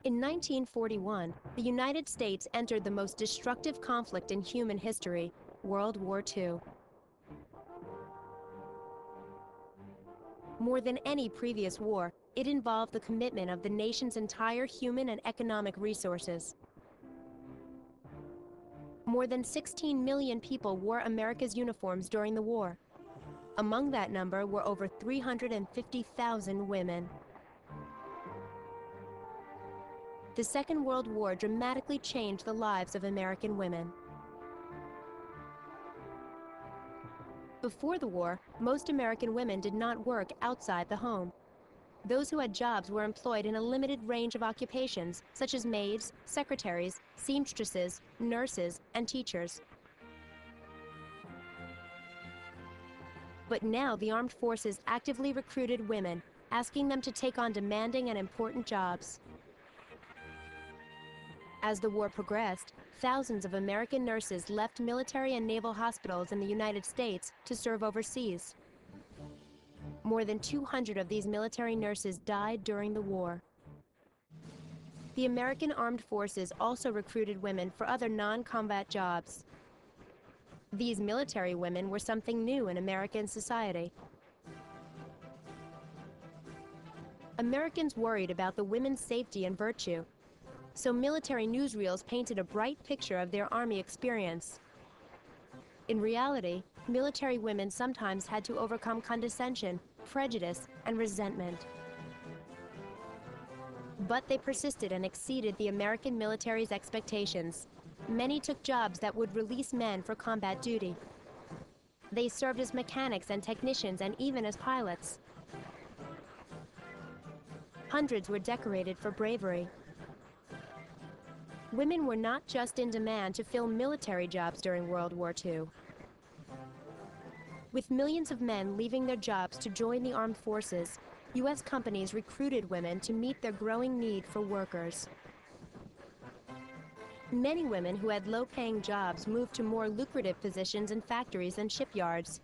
In 1941, the United States entered the most destructive conflict in human history, World War II. More than any previous war, it involved the commitment of the nation's entire human and economic resources. More than 16 million people wore America's uniforms during the war. Among that number were over 350,000 women. The Second World War dramatically changed the lives of American women. Before the war, most American women did not work outside the home. Those who had jobs were employed in a limited range of occupations, such as maids, secretaries, seamstresses, nurses, and teachers. But now the armed forces actively recruited women, asking them to take on demanding and important jobs. As the war progressed, thousands of American nurses left military and naval hospitals in the United States to serve overseas. More than 200 of these military nurses died during the war. The American Armed Forces also recruited women for other non-combat jobs. These military women were something new in American society. Americans worried about the women's safety and virtue, so military newsreels painted a bright picture of their Army experience. In reality, military women sometimes had to overcome condescension, prejudice, and resentment. But they persisted and exceeded the American military's expectations. Many took jobs that would release men for combat duty. They served as mechanics and technicians and even as pilots. Hundreds were decorated for bravery. Women were not just in demand to fill military jobs during World War II. With millions of men leaving their jobs to join the armed forces, U.S. companies recruited women to meet their growing need for workers. Many women who had low-paying jobs moved to more lucrative positions in factories and shipyards.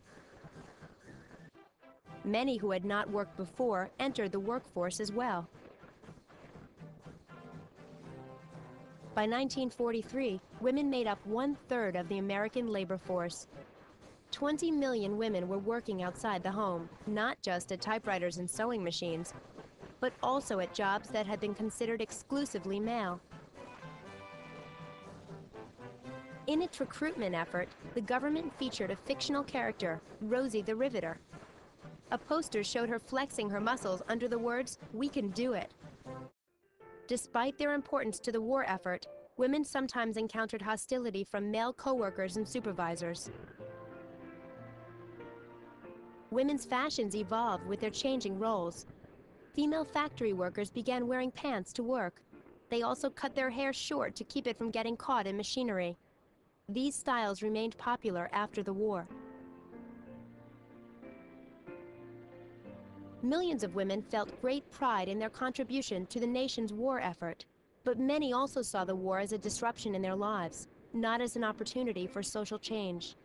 Many who had not worked before entered the workforce as well. By 1943, women made up 1/3 of the American labor force. 20 million women were working outside the home, not just at typewriters and sewing machines, but also at jobs that had been considered exclusively male. In its recruitment effort, the government featured a fictional character, Rosie the Riveter. A poster showed her flexing her muscles under the words, "We can do it." Despite their importance to the war effort, women sometimes encountered hostility from male co-workers and supervisors. Women's fashions evolved with their changing roles. Female factory workers began wearing pants to work. They also cut their hair short to keep it from getting caught in machinery. These styles remained popular after the war. Millions of women felt great pride in their contribution to the nation's war effort, but many also saw the war as a disruption in their lives, not as an opportunity for social change.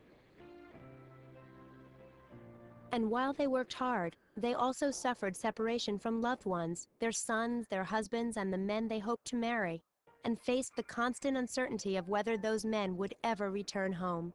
And while they worked hard, they also suffered separation from loved ones, their sons, their husbands, and the men they hoped to marry, and faced the constant uncertainty of whether those men would ever return home.